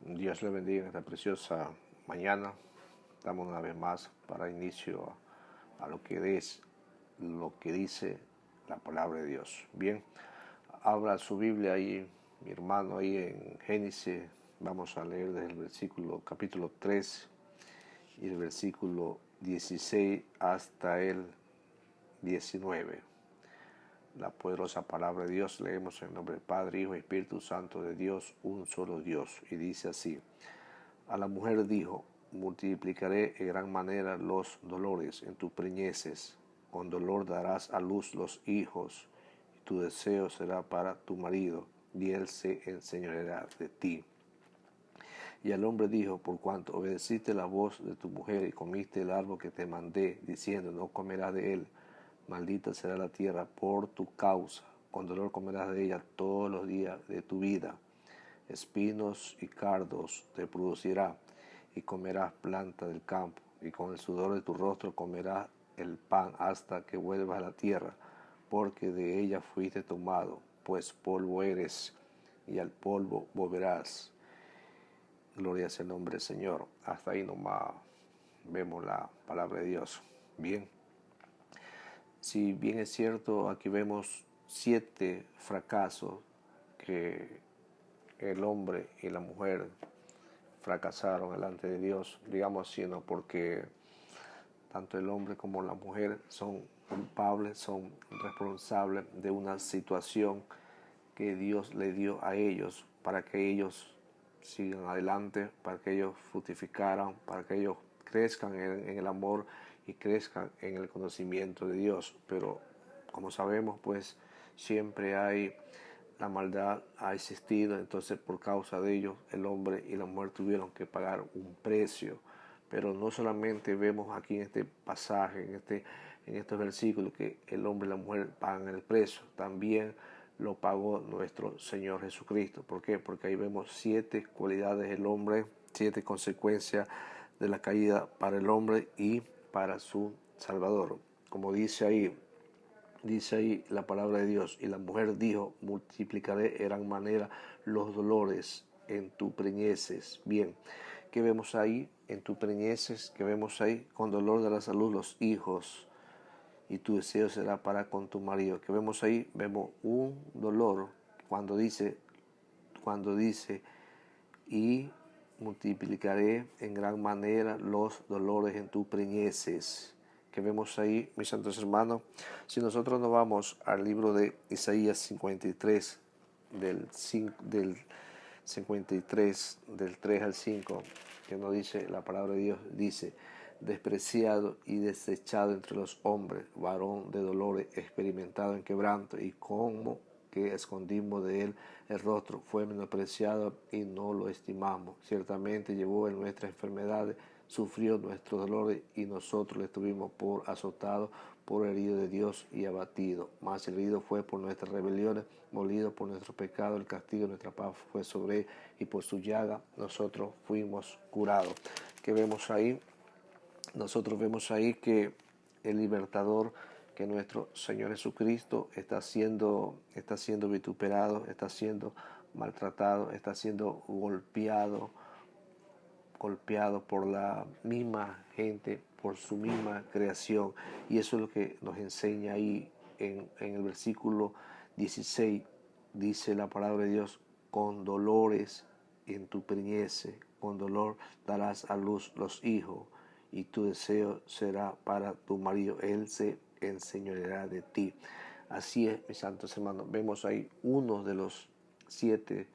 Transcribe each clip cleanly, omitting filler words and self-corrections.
Dios le bendiga en esta preciosa mañana. Damos una vez más para inicio a lo que dice la palabra de Dios. Bien, abra su Biblia ahí, mi hermano, ahí en Génesis. Vamos a leer desde el versículo capítulo 3 y el versículo 16 hasta el 19. La poderosa palabra de Dios leemos en nombre del Padre, Hijo y Espíritu Santo de Dios, un solo Dios. Y dice así: a la mujer dijo: multiplicaré en gran manera los dolores en tus preñeces, con dolor darás a luz los hijos, y tu deseo será para tu marido, y él se enseñoreará de ti. Y el hombre dijo: por cuanto obedeciste la voz de tu mujer y comiste el árbol que te mandé, diciendo: no comerás de él, maldita será la tierra por tu causa, con dolor comerás de ella todos los días de tu vida. Espinos y cardos te producirá, y comerás planta del campo, y con el sudor de tu rostro comerás el pan hasta que vuelvas a la tierra, porque de ella fuiste tomado, pues polvo eres, y al polvo volverás. Gloria sea el nombre del Señor. Hasta ahí nomás vemos la palabra de Dios. Bien, si bien es cierto, aquí vemos 7 fracasos que el hombre y la mujer fracasaron delante de Dios, digamos así, ¿no? Porque tanto el hombre como la mujer son culpables, son responsables de una situación que Dios le dio a ellos para que ellos sigan adelante, para que ellos fructificaran, para que ellos crezcan en el amor y crezcan en el conocimiento de Dios. Pero como sabemos, pues siempre hay la maldad ha existido, entonces por causa de ellos el hombre y la mujer tuvieron que pagar un precio. Pero no solamente vemos aquí en este pasaje, en estos versículos, que el hombre y la mujer pagan el precio, también lo pagó nuestro Señor Jesucristo. ¿Por qué? Porque ahí vemos 7 cualidades del hombre, 7 consecuencias de la caída para el hombre y para su Salvador. Como dice ahí la palabra de Dios: y la mujer dijo: multiplicaré en gran manera los dolores en tu preñeces. Bien, ¿qué vemos ahí? En tu preñeces, ¿qué vemos ahí? Con dolor darás a luz los hijos, y tu deseo será para con tu marido. ¿Qué vemos ahí? Vemos un dolor cuando dice y multiplicaré en gran manera los dolores en tus preñeces. Que vemos ahí, mis santos hermanos, si nosotros nos vamos al libro de Isaías 53, del 53, del 3 al 5, que nos dice la palabra de Dios, dice: despreciado y desechado entre los hombres, varón de dolores, experimentado en quebranto, y como que escondimos de él el rostro, fue menospreciado y no lo estimamos. Ciertamente llevó en nuestras enfermedades, sufrió nuestros dolores, y nosotros le tuvimos por azotado, por herido de Dios y abatido. Mas el herido fue por nuestras rebeliones, molido por nuestro pecado, el castigo de nuestra paz fue sobre él, y por su llaga nosotros fuimos curados. ¿Qué vemos ahí? Nosotros vemos ahí que el libertador, que nuestro Señor Jesucristo está siendo vituperado, está siendo maltratado, está siendo golpeado por la misma gente, por su misma creación. Y eso es lo que nos enseña ahí en el versículo 16. Dice la palabra de Dios: con dolores en tu preñez, con dolor darás a luz los hijos, y tu deseo será para tu marido, él se enseñoreará de ti. Así es, mis santos hermanos, vemos ahí uno de los 7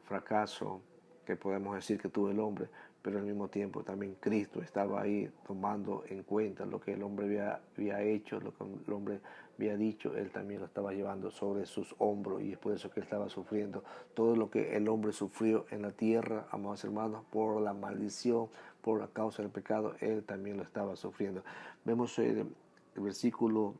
fracasos que podemos decir que tuvo el hombre, pero al mismo tiempo también Cristo estaba ahí tomando en cuenta lo que el hombre había hecho, lo que el hombre había dicho. Él también lo estaba llevando sobre sus hombros, y es por eso que él estaba sufriendo todo lo que el hombre sufrió en la tierra, amados hermanos, por la maldición, por la causa del pecado. Él también lo estaba sufriendo. Vemos el versículo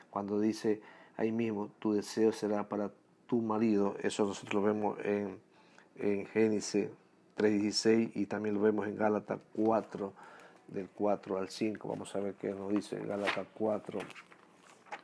cuando dice ahí mismo: tu deseo será para tu marido. Eso nosotros lo vemos en Génesis 3:16, y también lo vemos en Gálatas 4, del 4 al 5. Vamos a ver qué nos dice Gálatas 4,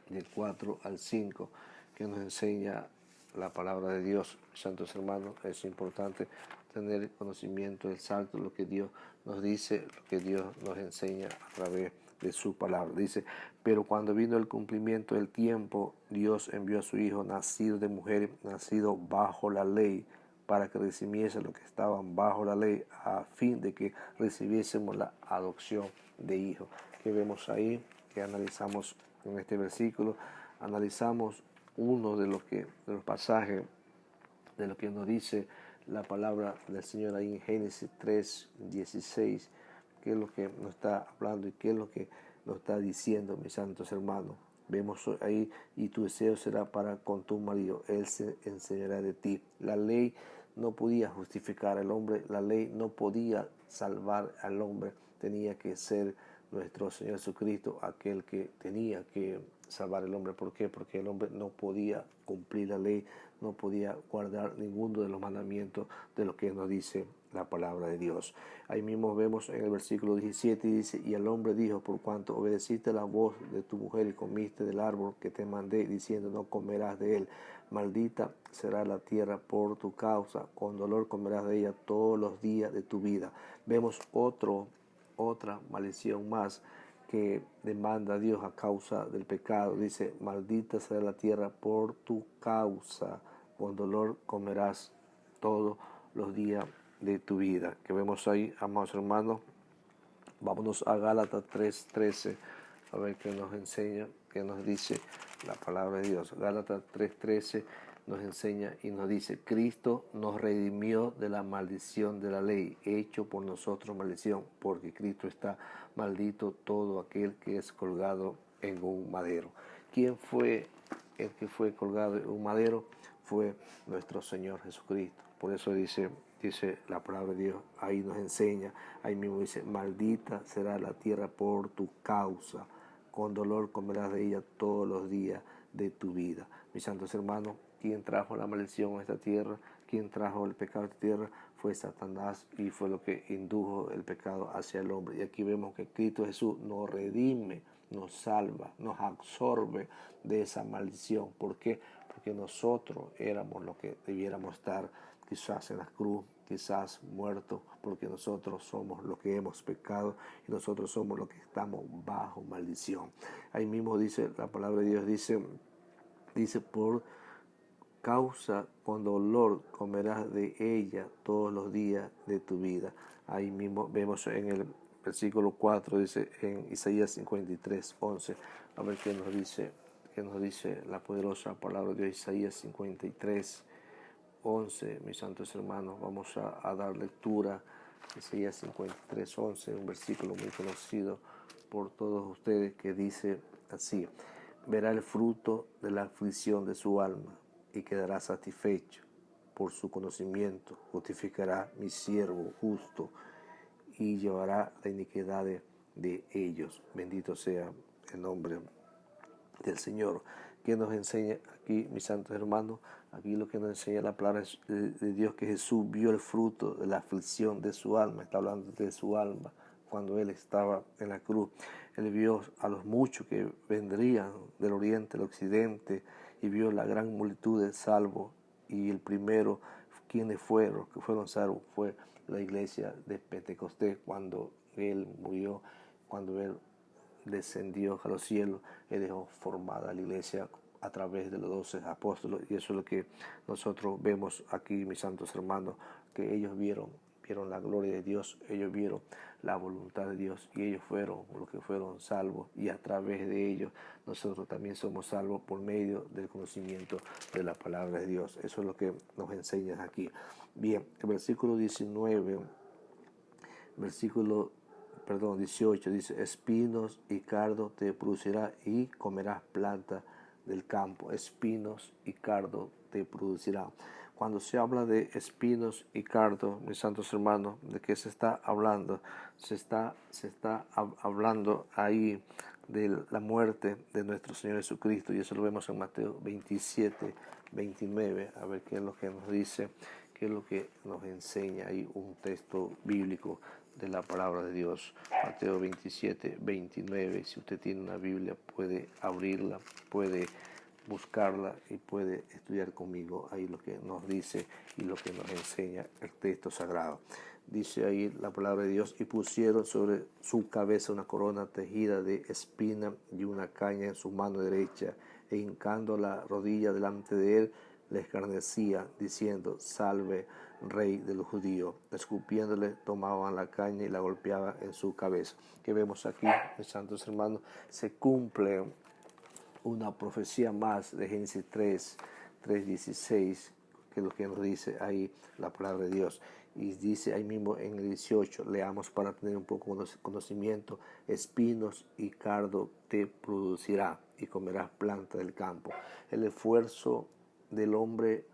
del 4 al 5, que nos enseña la palabra de Dios, santos hermanos, es importante tener conocimiento exacto de lo que Dios nos dice, lo que Dios nos enseña a través de su palabra. Dice, pero cuando vino el cumplimiento del tiempo, Dios envió a su Hijo, nacido de mujer, nacido bajo la ley, para que recibiese lo que estaban bajo la ley, a fin de que recibiésemos la adopción de hijos. Que vemos ahí, que analizamos en este versículo, analizamos uno de los pasajes de lo que nos dice la palabra del Señor ahí en Génesis 3:16, qué es lo que nos está hablando y qué es lo que nos está diciendo, mis santos hermanos. Vemos ahí, y tu deseo será para con tu marido, él se enseñará de ti. La ley no podía justificar al hombre, la ley no podía salvar al hombre, tenía que ser nuestro Señor Jesucristo aquel que tenía que salvar al hombre. ¿Por qué? Porque el hombre no podía cumplir la ley, no podía guardar ninguno de los mandamientos de lo que nos dice la palabra de Dios. Ahí mismo vemos en el versículo 17, dice, y el hombre dijo, por cuanto obedeciste la voz de tu mujer y comiste del árbol que te mandé, diciendo, no comerás de él, maldita será la tierra por tu causa, con dolor comerás de ella todos los días de tu vida. Vemos otra maldición más que demanda a Dios a causa del pecado. Dice, maldita será la tierra por tu causa, con dolor comerás todos los días de tu vida. Que vemos ahí, amados hermanos. Vámonos a Gálatas 3:13, a ver qué nos enseña, qué nos dice la palabra de Dios. Gálatas 3:13 nos enseña y nos dice, Cristo nos redimió de la maldición de la ley, hecho por nosotros maldición, porque Cristo está maldito todo aquel que es colgado en un madero. ¿Quién fue el que fue colgado en un madero? Fue nuestro Señor Jesucristo. Por eso dice la palabra de Dios, ahí nos enseña, ahí mismo dice, maldita será la tierra por tu causa, con dolor comerás de ella todos los días de tu vida. Mis santos hermanos, ¿quién trajo la maldición a esta tierra? ¿Quién trajo el pecado a esta tierra? Fue Satanás, y fue lo que indujo el pecado hacia el hombre. Y aquí vemos que Cristo Jesús nos redime, nos salva, nos absorbe de esa maldición. ¿Por qué? Porque nosotros éramos lo que debiéramos estar quizás en la cruz, quizás muertos, porque nosotros somos los que hemos pecado y nosotros somos los que estamos bajo maldición. Ahí mismo dice la palabra de Dios, dice por causa con dolor comerás de ella todos los días de tu vida. Ahí mismo vemos en el versículo 4, dice en Isaías 53:11, a ver qué nos dice la poderosa palabra de Isaías 53:11, mis santos hermanos. Vamos a dar lectura a Isaías 53:11, un versículo muy conocido por todos ustedes, que dice así, verá el fruto de la aflicción de su alma y quedará satisfecho por su conocimiento, justificará mi siervo justo y llevará la iniquidad de ellos. Bendito sea el nombre del Señor. Que nos enseña aquí, mis santos hermanos, aquí lo que nos enseña la palabra de Dios, que Jesús vio el fruto de la aflicción de su alma, está hablando de su alma, cuando Él estaba en la cruz. Él vio a los muchos que vendrían del oriente, del occidente, y vio la gran multitud de salvos, y el primero, quienes fueron, los que fueron salvos, fue la iglesia de Pentecostés, cuando Él murió, cuando Él descendió a los cielos, Él dejó formada la iglesia a través de los 12 apóstoles, y eso es lo que nosotros vemos aquí, mis santos hermanos, que ellos vieron la gloria de Dios, ellos vieron la voluntad de Dios, y ellos fueron los que fueron salvos, y a través de ellos nosotros también somos salvos por medio del conocimiento de la palabra de Dios. Eso es lo que nos enseña aquí. Bien, el versículo 18 dice, espinos y cardo te producirá y comerás planta del campo. Espinos y cardo te producirá. Cuando se habla de espinos y cardo, mis santos hermanos, ¿de qué se está hablando? Se está hablando ahí de la muerte de nuestro Señor Jesucristo, y eso lo vemos en Mateo 27:29. A ver qué es lo que nos dice, qué es lo que nos enseña ahí un texto bíblico de la palabra de Dios. Mateo 27:29. Si usted tiene una Biblia, puede abrirla, puede buscarla y puede estudiar conmigo ahí lo que nos dice y lo que nos enseña el texto sagrado. Dice ahí la palabra de Dios: y pusieron sobre su cabeza una corona tejida de espina y una caña en su mano derecha, e hincando la rodilla delante de él, le escarnecía, diciendo: salve, rey de los judíos. Escupiéndole, tomaban la caña y la golpeaban en su cabeza. Que vemos aquí, mis santos hermanos, se cumple una profecía más de Génesis 3:16, que es lo que nos dice ahí la palabra de Dios. Y dice ahí mismo en el 18, leamos para tener un poco de conocimiento: espinos y cardo te producirá, y comerás planta del campo. El esfuerzo del hombre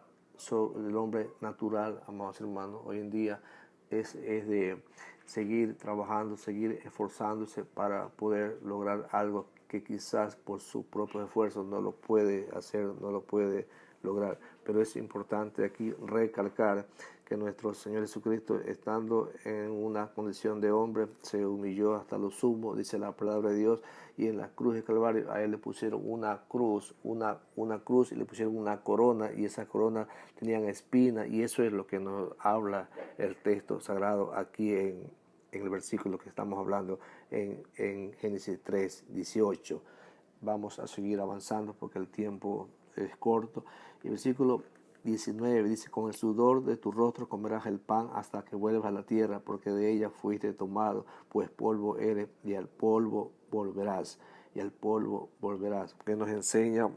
natural, amados hermanos, hoy en día es de seguir trabajando, seguir esforzándose para poder lograr algo que quizás por su propio esfuerzo no lo puede hacer, no lo puede lograr. Pero es importante aquí recalcar que nuestro Señor Jesucristo, estando en una condición de hombre, se humilló hasta lo sumo, dice la palabra de Dios, y en la cruz de Calvario a él le pusieron una cruz, una cruz, y le pusieron una corona, y esa corona tenían espina, y eso es lo que nos habla el texto sagrado aquí en el versículo que estamos hablando en Génesis 3:18. Vamos a seguir avanzando porque el tiempo es corto. Y el versículo 19 dice: con el sudor de tu rostro comerás el pan hasta que vuelvas a la tierra, porque de ella fuiste tomado, pues polvo eres y al polvo volverás, y al polvo volverás. Que nos enseña,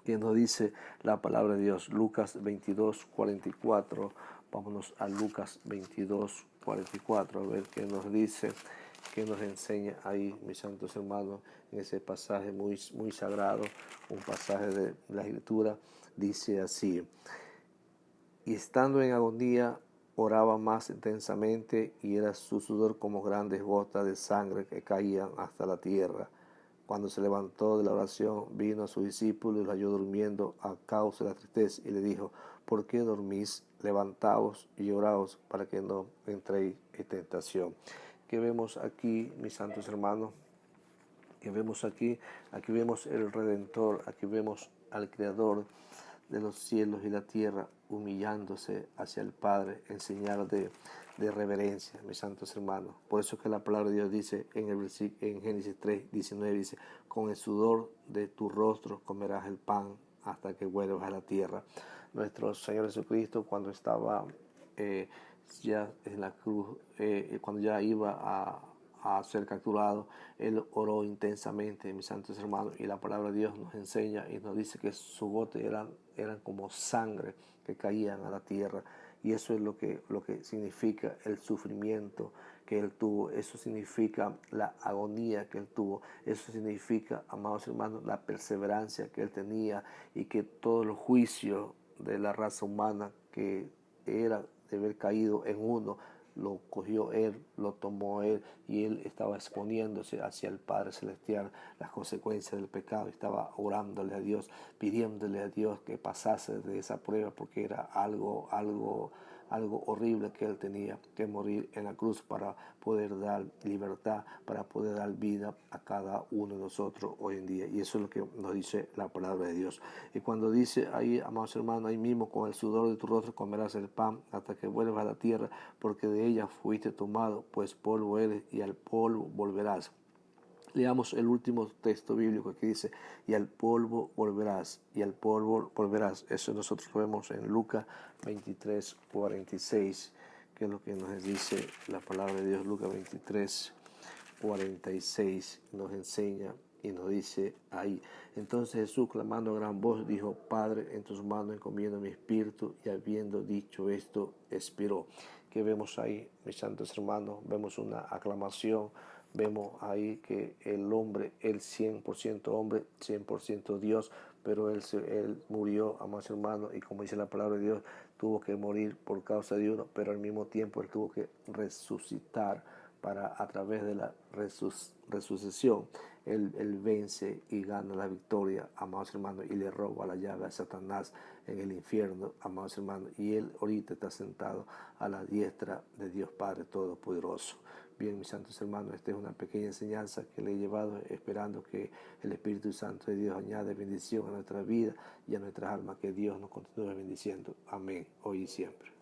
que nos dice la palabra de Dios. Lucas 22:44. Vámonos a Lucas 22:44 a ver qué nos dice, qué nos enseña ahí, mis santos hermanos, en ese pasaje muy sagrado, un pasaje de la Escritura. Dice así: y estando en agonía, oraba más intensamente, y era su sudor como grandes gotas de sangre que caían hasta la tierra. Cuando se levantó de la oración, vino a sus discípulos y los halló durmiendo a causa de la tristeza, y le dijo: ¿por qué dormís? Levantaos y oraos para que no entréis en tentación. ¿Qué vemos aquí, mis santos hermanos? ¿Qué vemos aquí? Aquí vemos el Redentor, aquí vemos al Creador de los cielos y la tierra humillándose hacia el Padre en señal de reverencia, mis santos hermanos. Por eso que la palabra de Dios dice en Génesis 3:19, dice: con el sudor de tu rostro comerás el pan hasta que vuelvas a la tierra. Nuestro Señor Jesucristo, cuando estaba ya en la cruz, cuando ya iba a ser capturado, él oró intensamente, mis santos hermanos, y la palabra de Dios nos enseña y nos dice que sus gotas eran como sangre que caían a la tierra, y eso es lo que significa el sufrimiento que él tuvo, eso significa la agonía que él tuvo, eso significa, amados hermanos, la perseverancia que él tenía, y que todo el juicio de la raza humana que era de haber caído en uno, lo cogió él, lo tomó él, y él estaba exponiéndose hacia el Padre Celestial las consecuencias del pecado. Estaba orándole a Dios, pidiéndole a Dios que pasase de esa prueba, porque era algo horrible que él tenía que morir en la cruz para poder dar libertad, para poder dar vida a cada uno de nosotros hoy en día. Y eso es lo que nos dice la palabra de Dios. Y cuando dice ahí, amados hermanos, ahí mismo: con el sudor de tu rostro comerás el pan hasta que vuelvas a la tierra, porque de ella fuiste tomado, pues polvo eres y al polvo volverás. Leamos el último texto bíblico que dice: y al polvo volverás, y al polvo volverás. Eso nosotros lo vemos en Lucas 23:46, que es lo que nos dice la palabra de Dios. Lucas 23:46 nos enseña y nos dice ahí: entonces Jesús, clamando a gran voz, dijo: Padre, en tus manos encomiendo mi espíritu. Y habiendo dicho esto, expiró. ¿Qué vemos ahí, mis santos hermanos? Vemos una aclamación. Vemos ahí que el hombre, el 100% hombre, 100% Dios, pero él murió, amados hermanos, y como dice la palabra de Dios, tuvo que morir por causa de uno, pero al mismo tiempo él tuvo que resucitar para, a través de la resucitación, él vence y gana la victoria, amados hermanos, y le roba la llave a Satanás en el infierno, amados hermanos, y él ahorita está sentado a la diestra de Dios Padre Todopoderoso. Bien, mis santos hermanos, esta es una pequeña enseñanza que le he llevado, esperando que el Espíritu Santo de Dios añade bendición a nuestra vida y a nuestras almas, que Dios nos continúe bendiciendo. Amén, hoy y siempre.